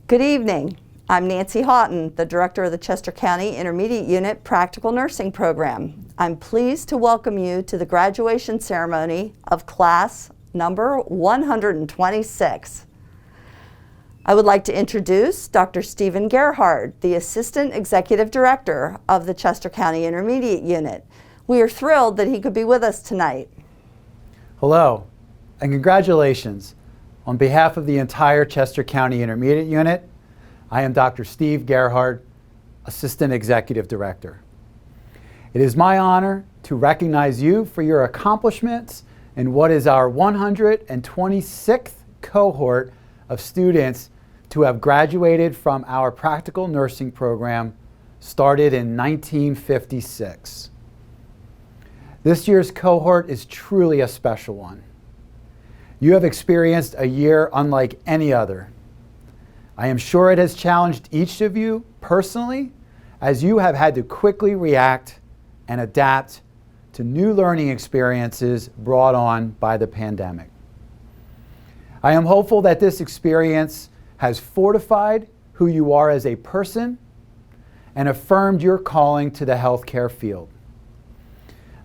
Good evening. I'm Nancy Houghton, the Director of the Chester County Intermediate Unit Practical Nursing Program. I'm pleased to welcome you to the graduation ceremony of class number 126. I would like to introduce Dr. Stephen Gerhard, the Assistant Executive Director of the Chester County Intermediate Unit. We are thrilled that he could be with us tonight. Hello, and congratulations. On behalf of the entire Chester County Intermediate Unit, I am Dr. Steve Gerhard, Assistant Executive Director. It is my honor to recognize you for your accomplishments in what is our 126th cohort of students to have graduated from our practical nursing program started in 1956. This year's cohort is truly a special one. You have experienced a year unlike any other. I am sure it has challenged each of you personally, as you have had to quickly react and adapt to new learning experiences brought on by the pandemic. I am hopeful that this experience has fortified who you are as a person and affirmed your calling to the healthcare field.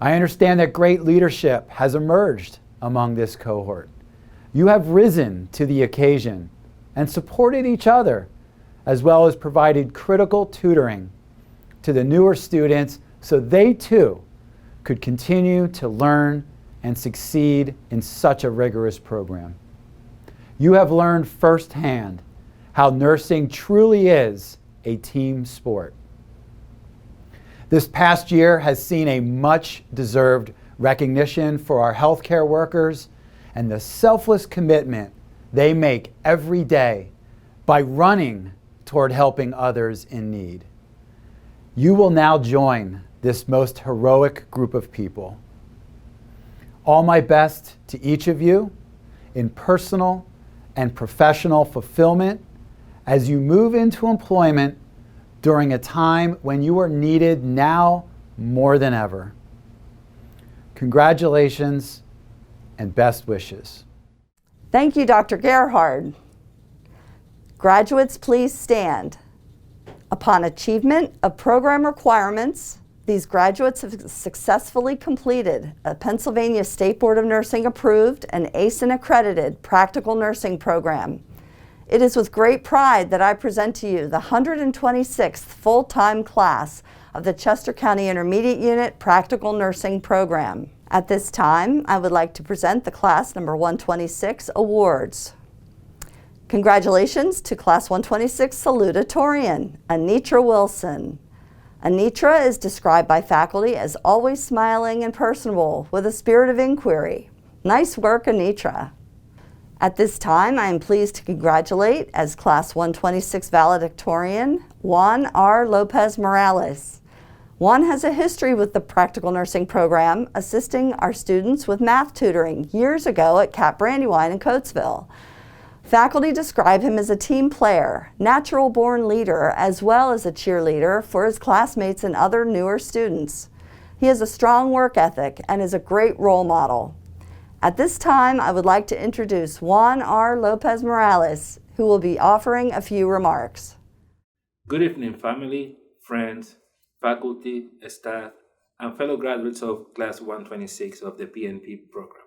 I understand that great leadership has emerged among this cohort. You have risen to the occasion and supported each other, as well as provided critical tutoring to the newer students so they too could continue to learn and succeed in such a rigorous program. You have learned firsthand how nursing truly is a team sport. This past year has seen a much-deserved recognition for our healthcare workers and the selfless commitment they make every day by running toward helping others in need. You will now join this most heroic group of people. All my best to each of you in personal and professional fulfillment as you move into employment during a time when you are needed now more than ever. Congratulations and best wishes. Thank you, Dr. Gerhard. Graduates, please stand. Upon achievement of program requirements, these graduates have successfully completed a Pennsylvania State Board of Nursing approved and ASIN accredited practical nursing program. It is with great pride that I present to you the 126th full-time class of the Chester County Intermediate Unit Practical Nursing Program. At this time, I would like to present the class number 126 awards. Congratulations to class 126 salutatorian, Anitra Wilson. Anitra is described by faculty as always smiling and personable with a spirit of inquiry. Nice work, Anitra. At this time, I am pleased to congratulate as class 126 valedictorian, Juan R. Lopez Morales. Juan has a history with the practical nursing program, assisting our students with math tutoring years ago at Cat Brandywine in Coatesville. Faculty describe him as a team player, natural-born leader, as well as a cheerleader for his classmates and other newer students. He has a strong work ethic and is a great role model. At this time, I would like to introduce Juan R. Lopez Morales, who will be offering a few remarks. Good evening, family, friends, faculty, staff, and fellow graduates of Class 126 of the PNP program.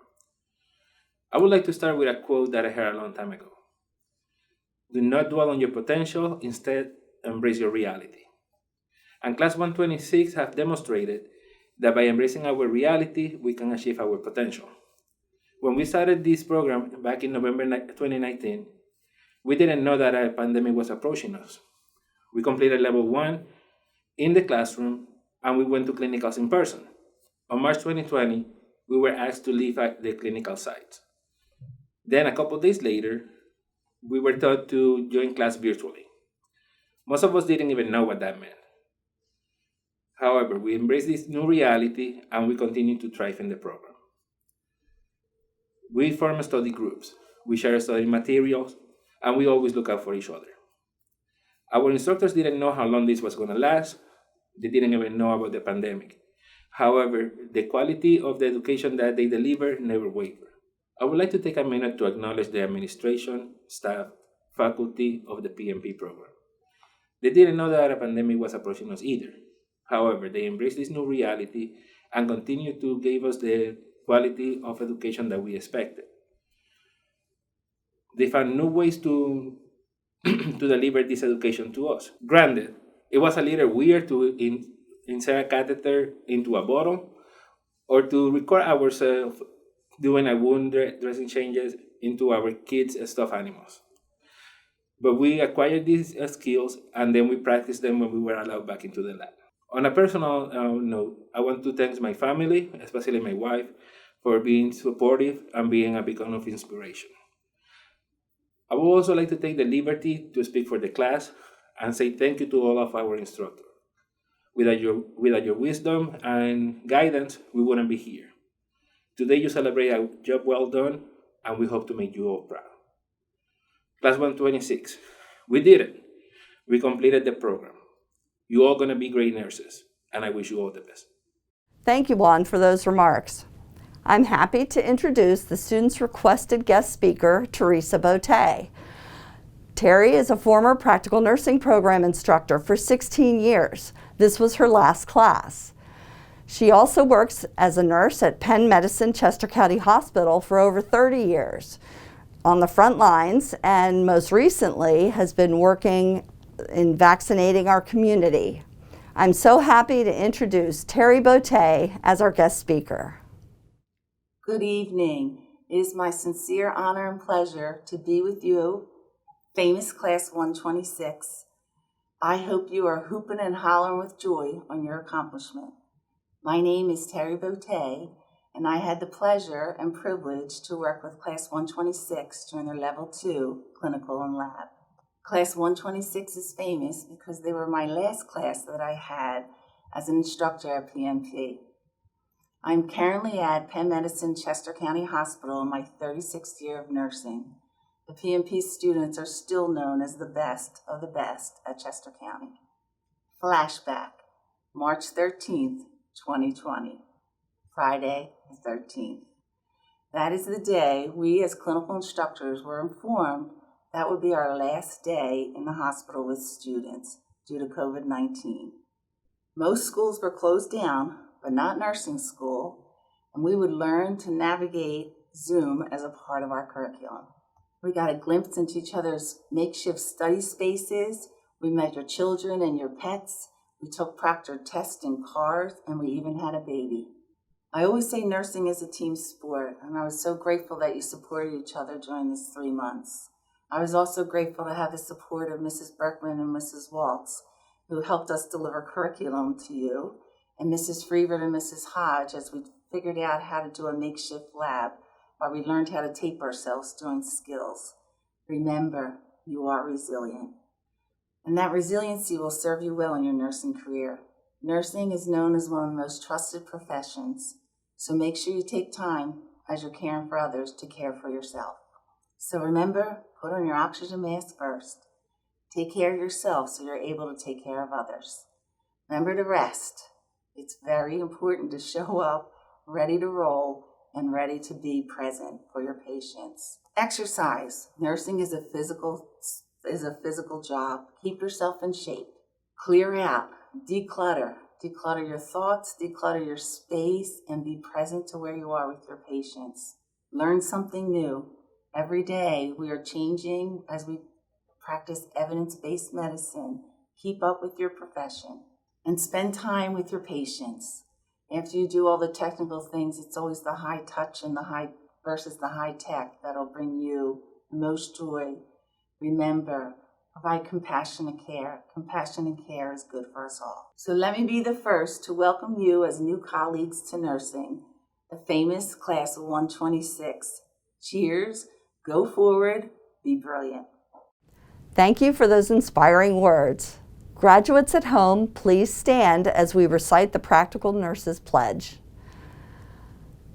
I would like to start with a quote that I heard a long time ago. Do not dwell on your potential, instead embrace your reality. And Class 126 have demonstrated that by embracing our reality, we can achieve our potential. When we started this program back in November 2019, we didn't know that a pandemic was approaching us. We completed level 1 in the classroom, and we went to clinicals in person. On March 2020, we were asked to leave at the clinical site. Then a couple days later, we were taught to join class virtually. Most of us didn't even know what that meant. However, we embraced this new reality and we continue to thrive in the program. We form study groups, we share study materials, and we always look out for each other. Our instructors didn't know how long this was going to last. They didn't even know about the pandemic. However, the quality of the education that they deliver never wavered. I would like to take a minute to acknowledge the administration, staff, faculty of the PNP program. They didn't know that a pandemic was approaching us either. However, they embraced this new reality and continue to give us the quality of education that we expected. They found new ways to, to deliver this education to us. Granted, it was a little weird to insert a catheter into a bottle or to record ourselves doing a wound dressing changes into our kids' stuffed animals. But we acquired these skills and then we practiced them when we were allowed back into the lab. On a personal note, I want to thank my family, especially my wife, for being supportive and being a beacon of inspiration. I would also like to take the liberty to speak for the class and say thank you to all of our instructors. Without your wisdom and guidance, we wouldn't be here. Today you celebrate a job well done, and we hope to make you all proud. Class 126, we did it. We completed the program. You're all going to be great nurses, and I wish you all the best. Thank you, Juan, for those remarks. I'm happy to introduce the students' requested guest speaker, Teresa Bote. Terry is a former practical nursing program instructor for 16 years. This was her last class. She also works as a nurse at Penn Medicine Chester County Hospital for over 30 years on the front lines, and most recently has been working in vaccinating our community. I'm so happy to introduce Terry Bote as our guest speaker. Good evening. It is my sincere honor and pleasure to be with you, famous Class 126. I hope you are hooping and hollering with joy on your accomplishment. My name is Terry Bote, and I had the pleasure and privilege to work with Class 126 during their Level 2 clinical and lab. Class 126 is famous because they were my last class that I had as an instructor at PNP. I'm currently at Penn Medicine Chester County Hospital in my 36th year of nursing. The PNP students are still known as the best of the best at Chester County. Flashback, March 13th, 2020, Friday the 13th. That is the day we as clinical instructors were informed that would be our last day in the hospital with students due to COVID-19. Most schools were closed down, but not nursing school, and we would learn to navigate Zoom as a part of our curriculum. We got a glimpse into each other's makeshift study spaces. We met your children and your pets. We took proctored tests in cars, and we even had a baby. I always say nursing is a team sport, and I was so grateful that you supported each other during these 3 months. I was also grateful to have the support of Mrs. Berkman and Mrs. Waltz, who helped us deliver curriculum to you, and Mrs. Freever and Mrs. Hodge as we figured out how to do a makeshift lab while we learned how to tape ourselves doing skills. Remember, you are resilient. And that resiliency will serve you well in your nursing career. Nursing is known as one of the most trusted professions, so make sure you take time as you're caring for others to care for yourself. So remember, put on your oxygen mask first. Take care of yourself so you're able to take care of others. Remember to rest. It's very important to show up ready to roll and ready to be present for your patients. Exercise. Nursing is a physical job. Keep yourself in shape. Clear out. Declutter. Declutter your thoughts, declutter your space, and be present to where you are with your patients. Learn something new. Every day we are changing as we practice evidence-based medicine. Keep up with your profession and spend time with your patients. After you do all the technical things, it's always the high touch and the high versus the high tech that'll bring you the most joy. Remember, provide compassionate care. Compassionate care is good for us all. So let me be the first to welcome you as new colleagues to nursing, the famous Class of 126. Cheers, go forward, be brilliant. Thank you for those inspiring words. Graduates at home, please stand as we recite the Practical Nurses Pledge.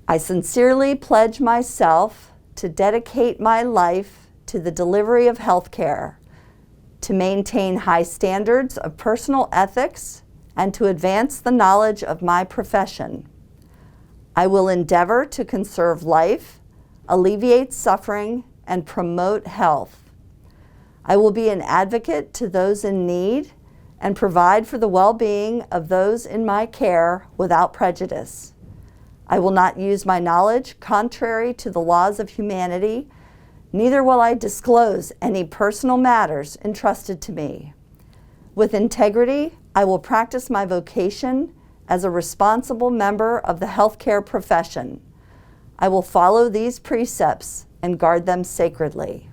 I sincerely pledge myself to dedicate my life to the delivery of health care, to maintain high standards of personal ethics, and to advance the knowledge of my profession. I will endeavor to conserve life, alleviate suffering, and promote health. I will be an advocate to those in need and provide for the well-being of those in my care without prejudice. I will not use my knowledge contrary to the laws of humanity, neither will I disclose any personal matters entrusted to me. With integrity, I will practice my vocation as a responsible member of the healthcare profession. I will follow these precepts and guard them sacredly.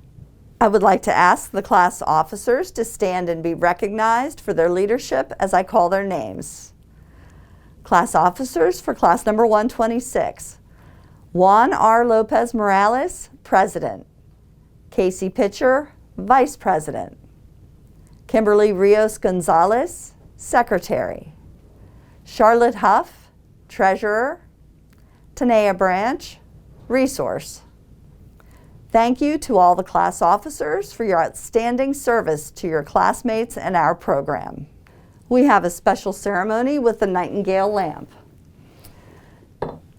I would like to ask the class officers to stand and be recognized for their leadership as I call their names. Class officers for class number 126. Juan R. Lopez Morales, President. Casey Pitcher, Vice President. Kimberly Rios Gonzalez, Secretary. Charlotte Huff, Treasurer. Tanea Branch, Resource. Thank you to all the class officers for your outstanding service to your classmates and our program. We have a special ceremony with the Nightingale lamp.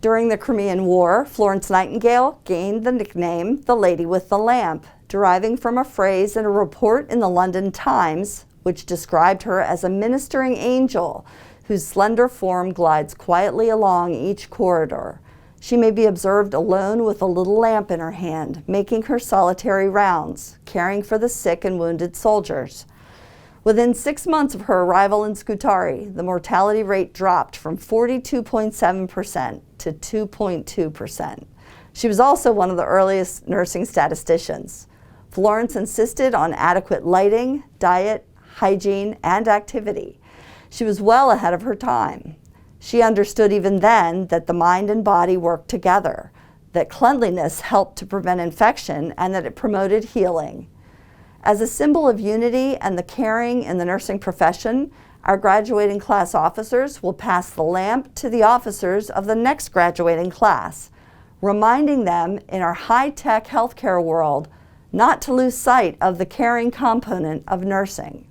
During the Crimean War, Florence Nightingale gained the nickname the Lady with the Lamp, deriving from a phrase in a report in the London Times, which described her as a ministering angel whose slender form glides quietly along each corridor. She may be observed alone with a little lamp in her hand, making her solitary rounds, caring for the sick and wounded soldiers. Within 6 months of her arrival in Scutari, the mortality rate dropped from 42.7% to 2.2%. She was also one of the earliest nursing statisticians. Florence insisted on adequate lighting, diet, hygiene, and activity. She was well ahead of her time. She understood even then that the mind and body worked together, that cleanliness helped to prevent infection, and that it promoted healing. As a symbol of unity and the caring in the nursing profession, our graduating class officers will pass the lamp to the officers of the next graduating class, reminding them in our high-tech healthcare world not to lose sight of the caring component of nursing.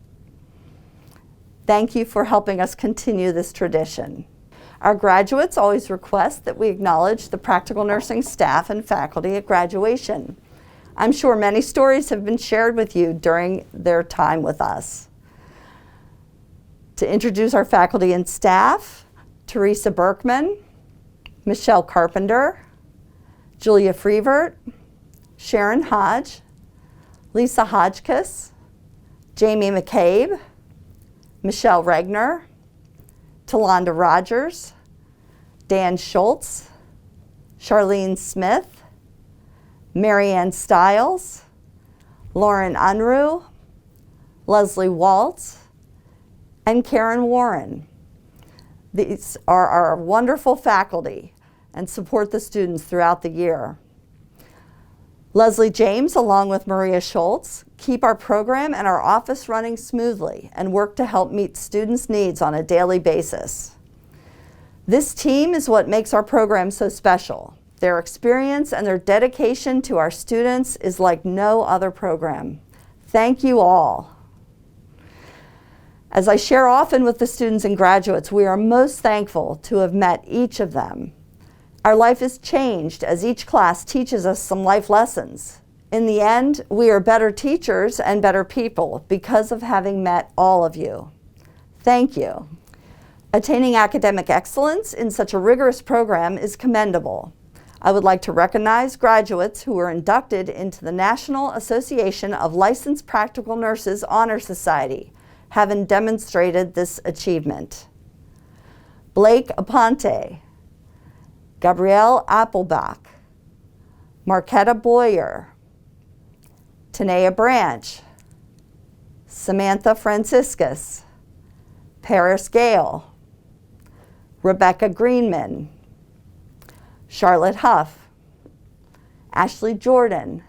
Thank you for helping us continue this tradition. Our graduates always request that we acknowledge the practical nursing staff and faculty at graduation. I'm sure many stories have been shared with you during their time with us. To introduce our faculty and staff, Teresa Berkman, Michelle Carpenter, Julia Freevert, Sharon Hodge, Lisa Hodgkiss, Jamie McCabe, Michelle Regner, Talonda Rogers, Dan Schultz, Charlene Smith, Marianne Stiles, Lauren Unruh, Leslie Waltz, and Karen Warren. These are our wonderful faculty and support the students throughout the year. Leslie James, along with Maria Schultz, keep our program and our office running smoothly and work to help meet students' needs on a daily basis. This team is what makes our program so special. Their experience and their dedication to our students is like no other program. Thank you all. As I share often with the students and graduates, we are most thankful to have met each of them. Our life is changed as each class teaches us some life lessons. In the end, we are better teachers and better people because of having met all of you. Thank you. Attaining academic excellence in such a rigorous program is commendable. I would like to recognize graduates who were inducted into the National Association of Licensed Practical Nurses Honor Society, having demonstrated this achievement. Blake Aponte, Gabrielle Appelbach, Marquetta Boyer, Tanea Branch, Samantha Franciscus, Paris Gale, Rebecca Greenman, Charlotte Huff, Ashley Jordan,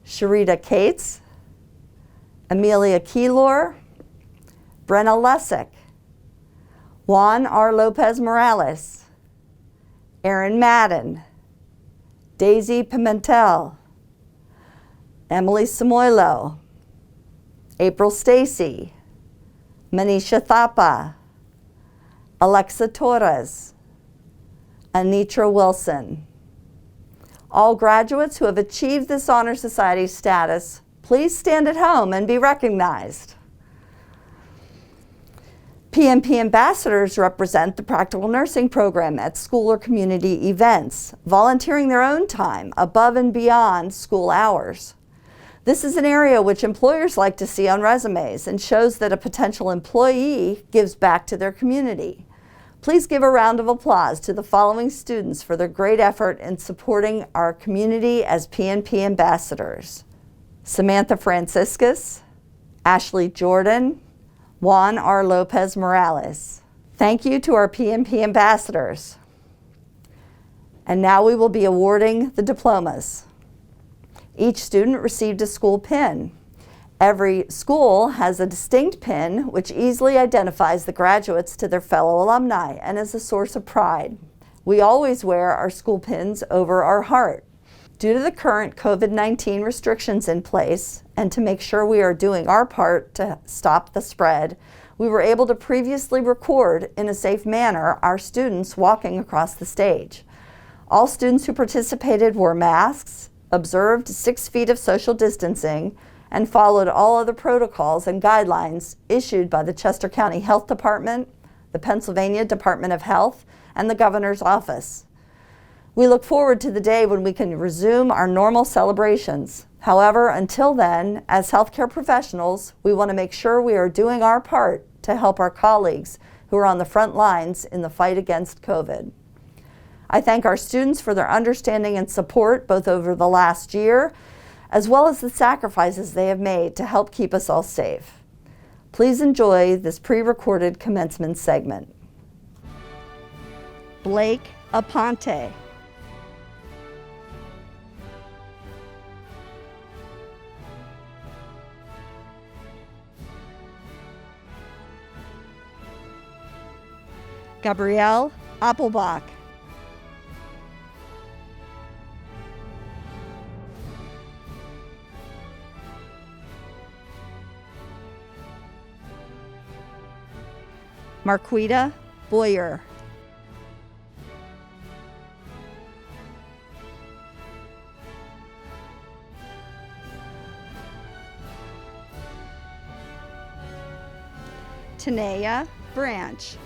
Sharita Cates, Amelia Keylor, Brenna Lessick, Juan R. Lopez Morales, Erin Madden, Daisy Pimentel, Emily Samoilo, April Stacy, Manisha Thapa, Alexa Torres, Anitra Wilson. All graduates who have achieved this Honor Society status, Please stand at home and be recognized. PNP ambassadors represent the practical nursing program at school or community events, volunteering their own time above and beyond school hours. This is an area which employers like to see on resumes and shows that a potential employee gives back to their community. Please give a round of applause to the following students for their great effort in supporting our community as PNP ambassadors: Samantha Franciscus, Ashley Jordan, Juan R. Lopez Morales. Thank you to our PNP ambassadors. And now we will be awarding the diplomas. Each student received a school pin. Every school has a distinct pin which easily identifies the graduates to their fellow alumni and is a source of pride. We always wear our school pins over our heart. Due to the current COVID-19 restrictions in place and to make sure we are doing our part to stop the spread, we were able to previously record in a safe manner our students walking across the stage. All students who participated wore masks, observed 6 feet of social distancing, and followed all other protocols and guidelines issued by the Chester County Health Department, the Pennsylvania Department of Health, and the Governor's Office. We look forward to the day when we can resume our normal celebrations. However, until then, as healthcare professionals, we want to make sure we are doing our part to help our colleagues who are on the front lines in the fight against COVID. I thank our students for their understanding and support both over the last year, as well as the sacrifices they have made to help keep us all safe. Please enjoy this pre-recorded commencement segment. Blake Aponte. Gabrielle Appelbach. Marquita Boyer. Tanea Branch.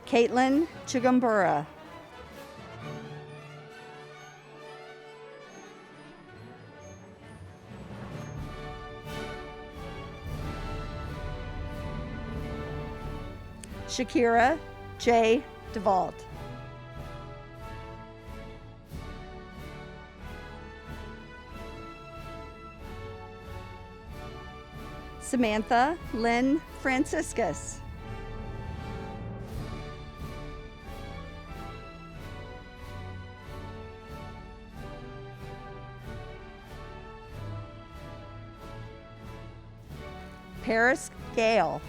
Caitlin Chigumbura. Shakira J. DeVault. Samantha Lynn Franciscus. Paris Gale.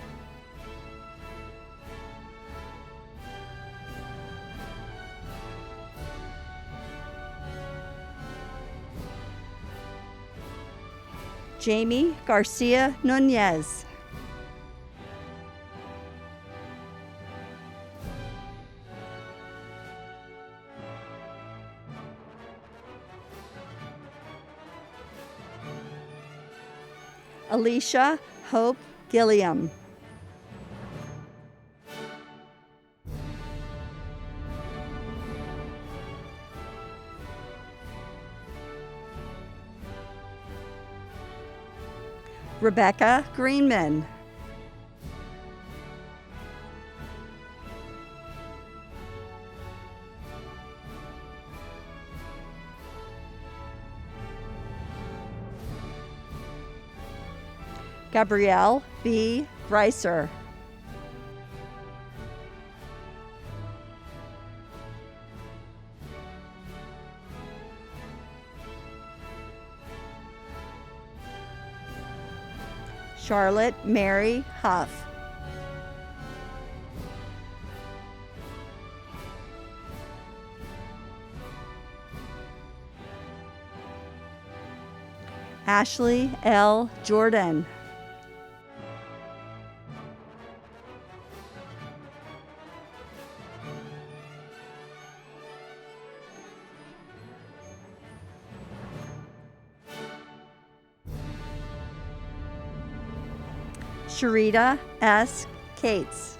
Jamie Garcia Nunez. Alicia Hope Gilliam. Rebecca Greenman. Gabrielle B. Reiser. Charlotte Mary Huff. Ashley L. Jordan. Sharita S. Cates.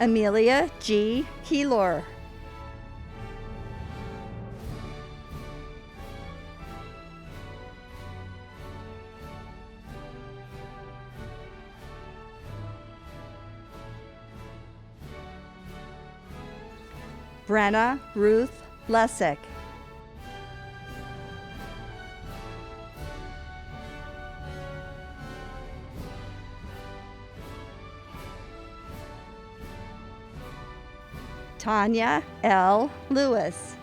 Amelia G. Keylor. Brenna Ruth Lessick. Tanya L. Lewis.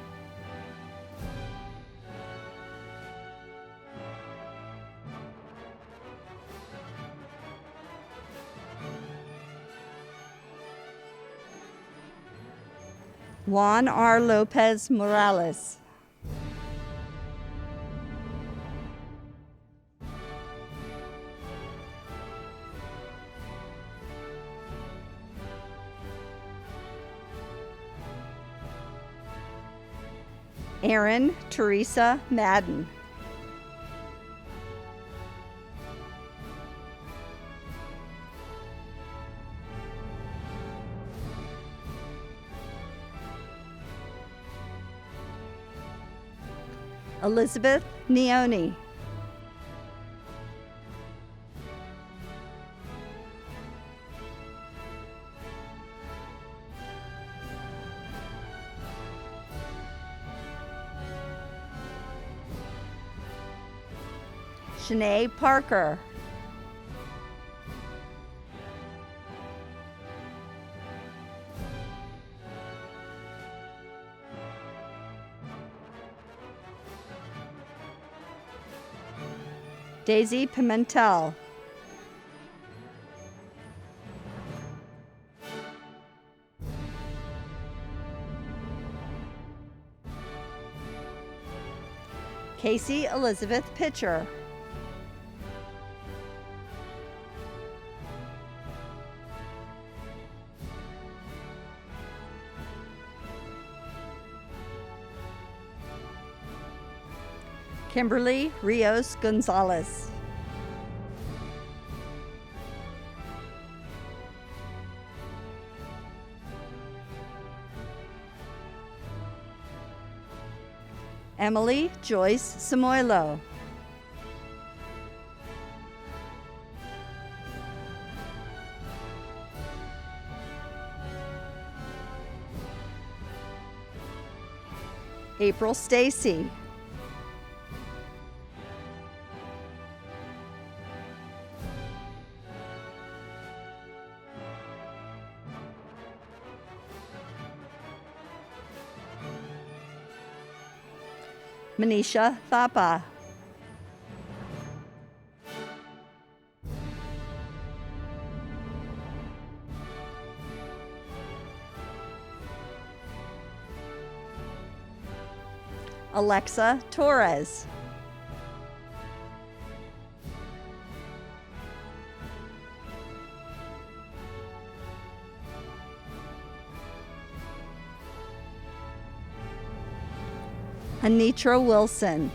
Juan R. Lopez Morales. Erin Teresa Madden. Elizabeth Neone. Shanae Parker. Daisy Pimentel. Casey Elizabeth Pitcher. Kimberly Rios Gonzalez. Emily Joyce Samoilo. April Stacy. Manisha Thapa. Alexa Torres. Anitra Wilson.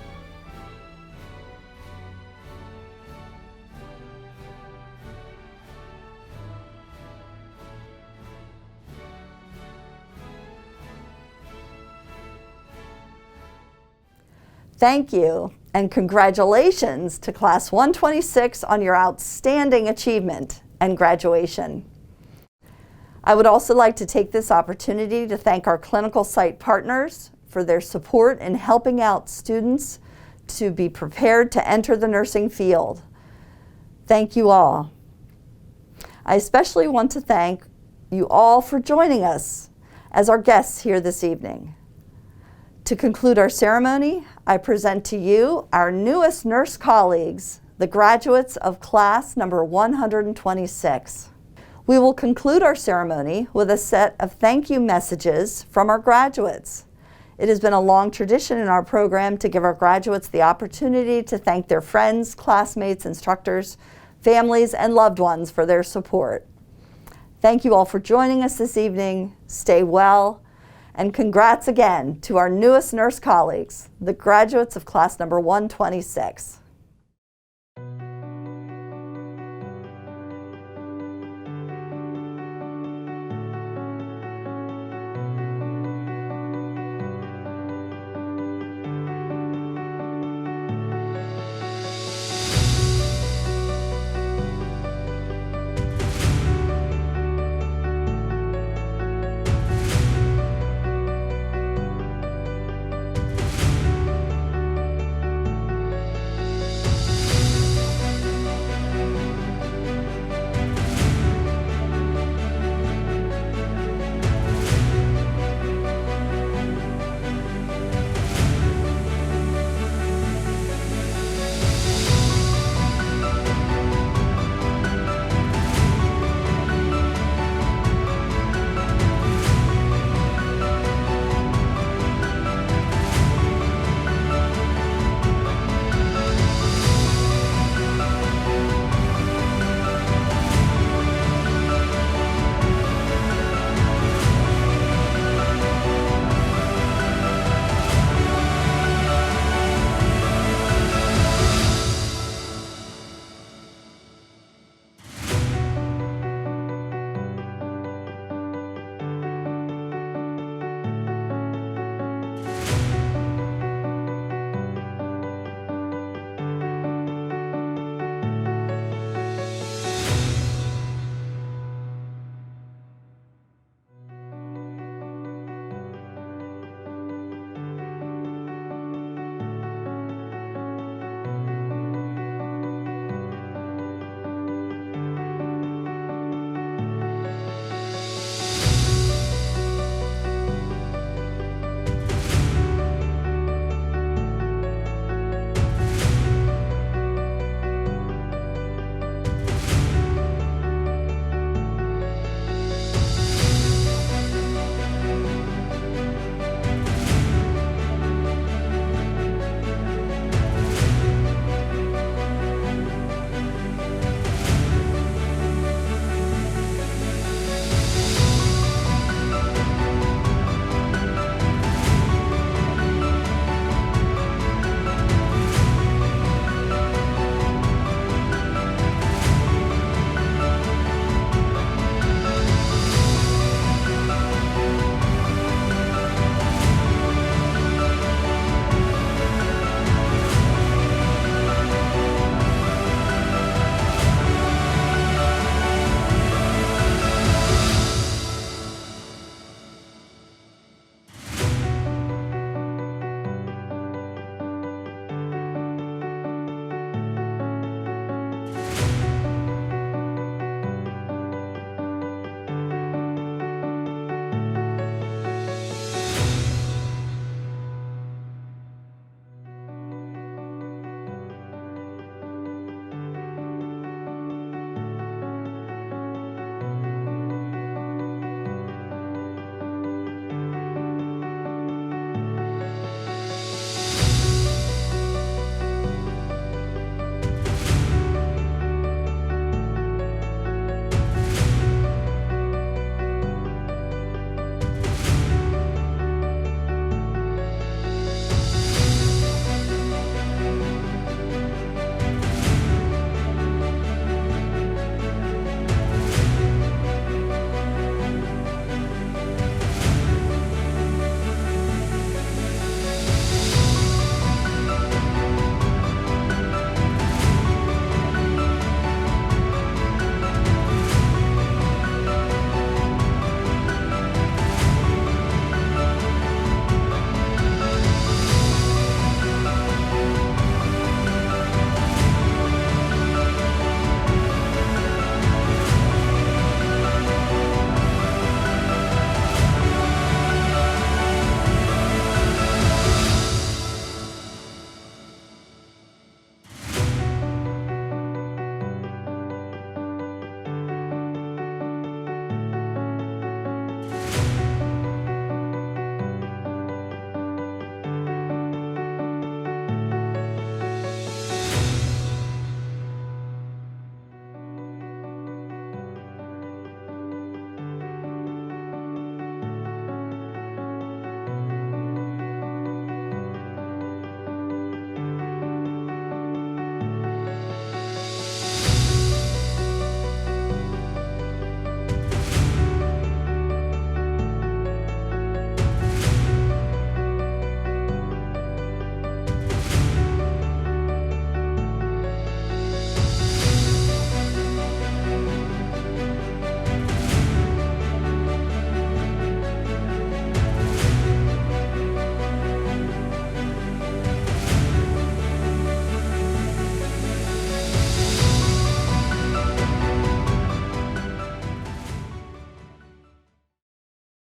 Thank you, and congratulations to Class 126 on your outstanding achievement and graduation. I would also like to take this opportunity to thank our clinical site partners for their support in helping out students to be prepared to enter the nursing field. Thank you all. I especially want to thank you all for joining us as our guests here this evening. To conclude our ceremony, I present to you our newest nurse colleagues, the graduates of class number 126. We will conclude our ceremony with a set of thank you messages from our graduates. It has been a long tradition in our program to give our graduates the opportunity to thank their friends, classmates, instructors, families, and loved ones for their support. Thank you all for joining us this evening. Stay well. And congrats again to our newest nurse colleagues, the graduates of class number 126.